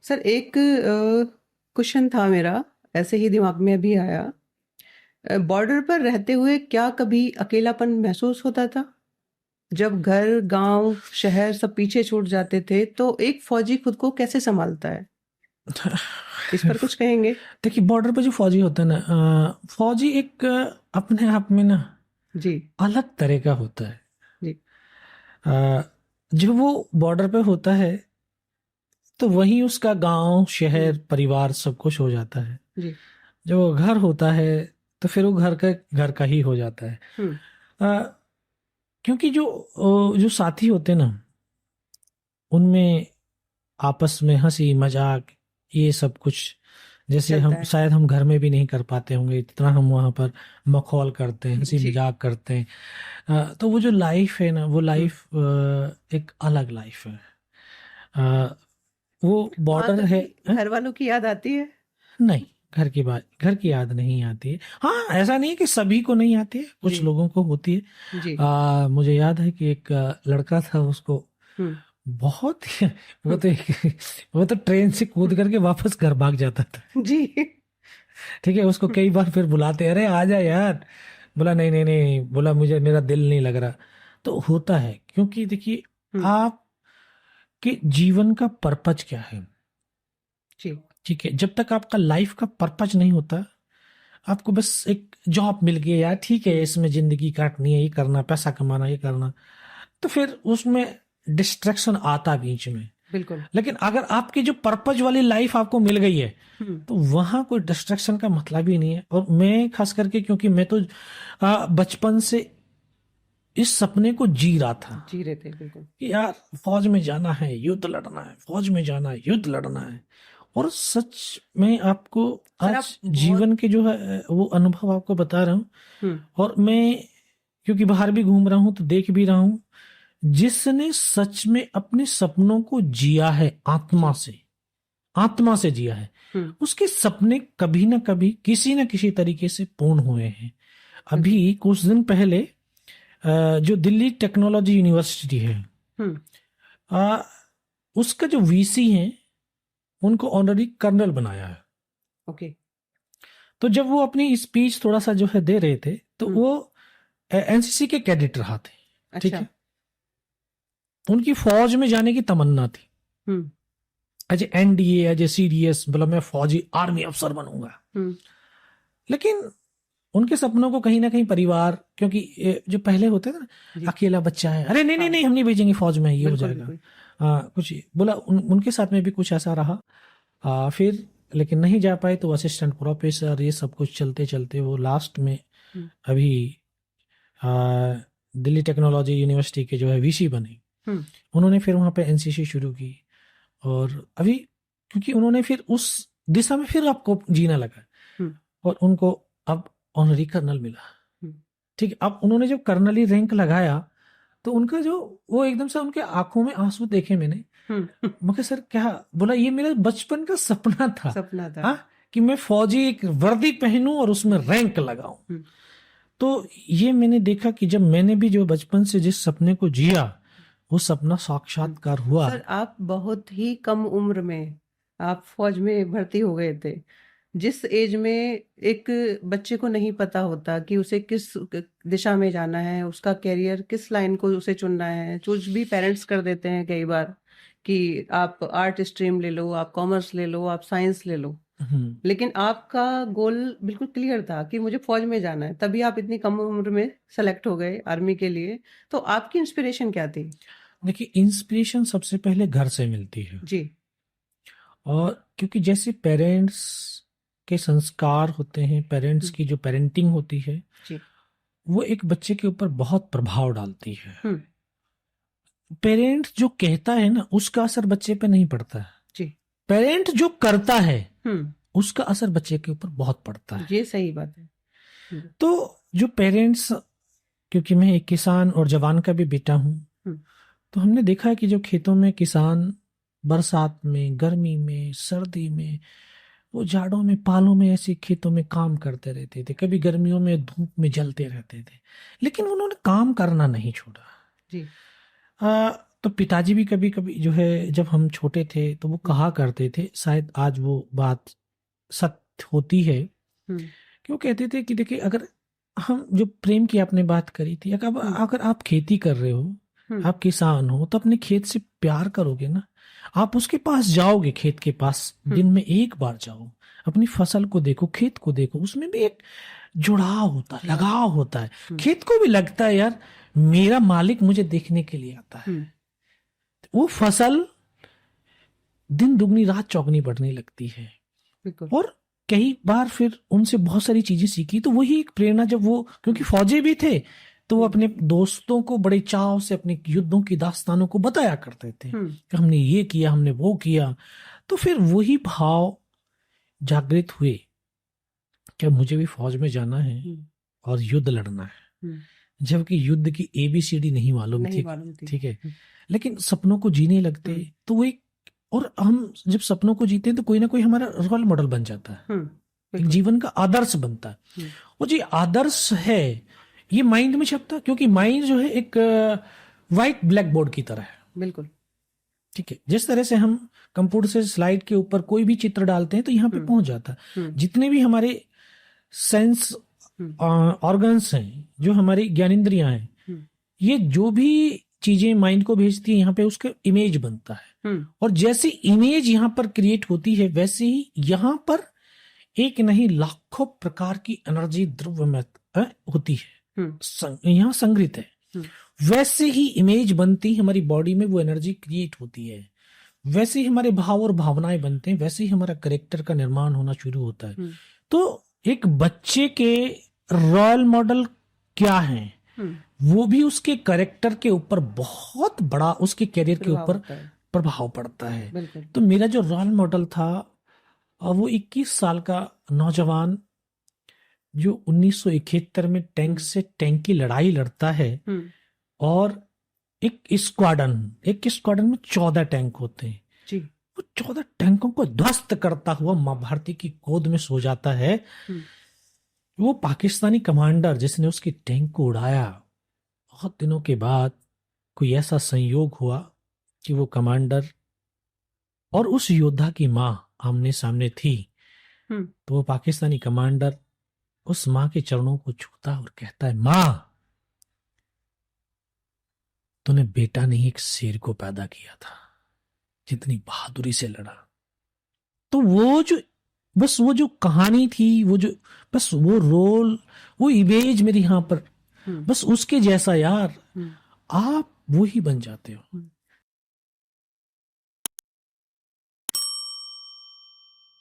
Sir एक question था मेरा, ऐसे ही दिमाग में अभी आया। बॉर्डर पर रहते हुए क्या कभी अकेलापन महसूस होता था? जब घर, गांव, शहर सब पीछे छूट जाते थे, तो एक फौजी खुद को कैसे संभालता है? इस पर कुछ कहेंगे? देखिए, बॉर्डर पे जो फौजी होता है ना, फौजी एक अपने आप में ना जी, अलग तरह का होता है। जी, अ, जब वो बॉर्डर पे होता है तो वहीं उसका गांव, हुँ, शहर, परिवार सब कुछ हो जाता है। जी, जब वो घर होता है तो फिर वो घर का ही हो जाता है। हुँ, अ, क्योंकि जो साथी होते हैं ना, उनमें आपस में हंसी मजाक ये सब कुछ, जैसे चलता हम है। शायद हम घर में भी नहीं कर पाते होंगे इतना, हम वहाँ पर मखौल करते हैं, हंसी जी, मजाक करते हैं। तो वो जो लाइफ है ना, वो हुँ, लाइफ एक अलग लाइफ है। अ, वो वहाँ बॉर्डर है। कभी घर वालों की याद आती है? नहीं, घर की याद नहीं आती है। हाँ, ऐसा नहीं है कि सभी को नहीं आती है, कुछ जी, लोगों को होती है। जी, मुझे याद है कि एक लड़का था, उसको हुँ, बहुत ही वो हुँ, तो वो तो ट्रेन से कूद करके वापस घर भाग जाता था। जी, ठीक है, उसको हुँ, कई बार फिर बुलाते, अरे आ जा यार। बोला नहीं नहीं नहीं, बोला मुझे मेरा दिल नहीं लग रहा। तो होता है, क्योंकि देखिए, हुँ, आपके जीवन का पर्पज क्या है? जी, ठीक है, जब तक आपका लाइफ का पर्पज नहीं होता, आपको बस एक जॉब मिल गया यार, ठीक है, हुँ, इसमें जिंदगी काटनी है, ये करना, पैसा कमाना, ये करना, तो फिर उसमें डिस्ट्रैक्शन आता बीच में। बिल्कुल, लेकिन अगर आपकी जो पर्पज वाली लाइफ आपको मिल गई है, हुँ, तो वहां कोई डिस्ट्रैक्शन का मतलब ही नहीं है। और मैं खास करके, क्योंकि मैं तो बचपन से इस सपने को जी रहा था जी रहे थे, बिल्कुल। कि यार फौज में जाना है, युद्ध लड़ना है, फौज में जाना है, युद्ध लड़ना है। और सच में आपको सर आज आप बहुत जीवन के जो है वो अनुभव आपको बता रहा हूँ। हुँ, और मैं क्योंकि बाहर भी घूम रहा हूँ तो देख भी रहा हूँ, जिसने सच में अपने सपनों को जिया है, जी, आत्मा से जिया है, हुँ, उसके सपने कभी ना कभी किसी न किसी तरीके से पूर्ण हुए हैं। बिल्कुल, अभी कुछ दिन पहले जो दिल्ली टेक्नोलॉजी यूनिवर्सिटी है, हुँ, अ, उसका जो वीसी है, उनको ऑनरी कर्नल बनाया है। ओके, तो जब वो अपनी स्पीच थोड़ा सा जो है दे रहे थे, तो हुँ, वो एनसीसी के कैडेट रहा थे। ठीक अच्छा, है, उनकी फौज में जाने की तमन्ना थी। हुँ, एज एनडीए, एज सीडीएस, बोला मैं फौजी आर्मी अफसर बनूंगा। हुँ, लेकिन उनके सपनों को कहीं ना कहीं परिवार, क्योंकि जो पहले होते थे ना, जी, अकेला बच्चा है, अरे नहीं नहीं हाँ, नहीं, हम नहीं भेजेंगे फौज में, ये हो बिल्कुल, जाएगा। बिल्कुल, कुछ बोला, उनके साथ में भी कुछ ऐसा रहा। फिर लेकिन नहीं जा पाए, तो असिस्टेंट प्रोफेसर ये सब कुछ चलते चलते वो लास्ट में हुँ, अभी आ, दिल्ली टेक्नोलॉजी यूनिवर्सिटी के जो है वीसी बने। हुँ, उन्होंने फिर वहाँ पे एनसीसी शुरू की। और अभी क्योंकि उन्होंने फिर उस दिशा में फिर आपको जीना लगा, हुँ, और उनको अब ऑनरी कर्नल मिला। हुँ, ठीक है, अब उन्होंने जब कर्नली रैंक लगाया, तो उनका जो वो एकदम से उनके आंखों में आंसू देखे मैंने। हुँ, मगर सर क्या, बोला ये मेरा बचपन का सपना था। सपना था। हाँ, कि मैं फौजी एक वर्दी पहनूं और उसमें रैंक लगाऊं। हुँ, तो ये मैंने देखा कि जब मैंने भी जो बचपन से जिस सपने को जिया, वो सपना हुँ, साक्षात्कार हुआ। सर आप बहुत ही कम उम्र में आप फ़ौज में भर्ती हो गए थे। जिस एज में एक बच्चे को नहीं पता होता कि उसे किस दिशा में जाना है, उसका करियर किस लाइन को उसे चुनना है। चूज़ भी पेरेंट्स कर देते हैं कई बार कि आप आर्ट स्ट्रीम ले लो, आप कॉमर्स ले लो, आप साइंस ले लो। हम्म, लेकिन आपका गोल बिल्कुल क्लियर था कि मुझे फ़ौज में जाना है, तभी आप इतनी कम उम्र में सेलेक्ट हो गए आर्मी के लिए। तो आपकी इंस्पिरेशन क्या थी? देखिए, इंस्पिरेशन सबसे पहले घर से मिलती है। जी। और क्योंकि जैसे पेरेंट्स के संस्कार होते हैं, पेरेंट्स हुँ, की जो पेरेंटिंग होती है, जी। वो एक बच्चे के ऊपर बहुत प्रभाव डालती है। हुँ, पेरेंट्स जो कहता है ना, उसका असर बच्चे पे नहीं पड़ता है। जी। पेरेंट जो करता है, हुँ, उसका असर बच्चे के ऊपर बहुत पड़ता है। ये सही बात है। हुँ, तो जो पेरेंट्स, क्योंकि मैं एक किसान और जवान का भी बेटा हूं, हुँ, तो हमने देखा है कि जो खेतों में किसान बरसात में, गर्मी में, सर्दी में, वो जाड़ों में, पालों में ऐसे खेतों में काम करते रहते थे, कभी गर्मियों में धूप में जलते रहते थे, लेकिन उन्होंने काम करना नहीं छोड़ा। जी। तो पिताजी भी कभी कभी जो है, जब हम छोटे थे तो वो कहा करते थे, शायद आज वो बात सत्य होती है, हम्म कि वो कहते थे कि देखिए, अगर हम जो प्रेम की आपने बात करी थी, अगर हम्म अगर आप खेती कर रहे हो, हम्म आप किसान हो, तो अपने खेत से प्यार करोगे ना। आप उसके पास जाओगे, खेत के पास हम्म दिन में एक बार जाओ, अपनी फसल को देखो, खेत को देखो, उसमें भी एक जुड़ाव होता है, लगाव होता है। हम्म खेत को भी लगता है यार, मेरा मालिक मुझे देखने के लिए आता है। हम्म वो फसल दिन दुगनी रात चौगनी बढ़ने लगती है। बिल्कुल और कई बार फिर उनसे बहुत सारी चीजें सीखी, तो वही एक प्रेरणा, जब वो, क्योंकि फौजी भी थे, तो वो हम्म अपने दोस्तों को बड़े चाव से अपने युद्धों की दास्तानों को बताया करते थे, हम्म कि हमने ये किया, हमने वो किया। तो फिर वही भाव जागृत हुए कि अब मुझे भी फौज में जाना है हम्म और युद्ध लड़ना है। हम्म, जबकि युद्ध की एबीसीडी नहीं मालूम नहीं थी, मालूम थी। ठीक है, लेकिन सपनों को जीने लगते, तो वो एक, और हम जब सपनों को जीते हैं तो कोई ना कोई हमारा रोल मॉडल बन जाता है, एक बिल्कुल जीवन का आदर्श बनता है। हम्म वो जी आदर्श है, ये माइंड में छपता है, क्योंकि माइंड जो है एक वाइट ब्लैक बोर्ड की तरह है, बिल्कुल ठीक है। जिस तरह से हम कंप्यूटर से स्लाइड के ऊपर कोई भी चित्र डालते हैं तो यहाँ पे हम्म पहुंच जाता है। हम्म जितने भी हमारे सेंस हम्म ऑर्गन्स हैं, जो हमारी ज्ञानेंद्रियां हैं, हम्म ये जो भी चीजें माइंड को भेजती है, यहाँ पे उसका इमेज बनता है। हम्म और जैसी इमेज यहाँ पर क्रिएट होती है, वैसे ही यहाँ पर एक नहीं लाखों प्रकार की एनर्जी द्रव्य में होती है, यहाँ संग्रहित है। वैसे ही इमेज बनती है हमारी बॉडी में, वो एनर्जी क्रिएट होती है। वैसे ही हमारे भाव और भावनाएं बनते हैं, वैसे ही हमारा करेक्टर का निर्माण होना शुरू होता है। तो एक बच्चे के रोल मॉडल क्या है, वो भी उसके करेक्टर के ऊपर बहुत बड़ा, उसके करियर के प्रभाव ऊपर होता है। प्रभाव पड़ता है। बिल्कुल तो मेरा जो रोल मॉडल था, वो 21 साल का नौजवान, जो 1971 में टैंक से टैंक की लड़ाई लड़ता है, और एक स्क्वाड्रन में 14 टैंक होते हैं, जी वो 14 टैंकों को ध्वस्त करता हुआ मां भारती की गोद में सो जाता है। वो पाकिस्तानी कमांडर जिसने उसकी टैंक को उड़ाया, बहुत दिनों के बाद कोई ऐसा संयोग हुआ कि वो कमांडर और उस योद्धा की मां आमने सामने थी। तो वो पाकिस्तानी कमांडर उस मां के चरणों को छूता और कहता है, मां, तूने बेटा नहीं एक शेर को पैदा किया था, जितनी बहादुरी से लड़ा। तो वो जो, बस वो जो कहानी थी, वो जो, बस वो रोल, वो इमेज मेरी यहाँ पर, बस उसके जैसा यार, आप वो ही बन जाते हो।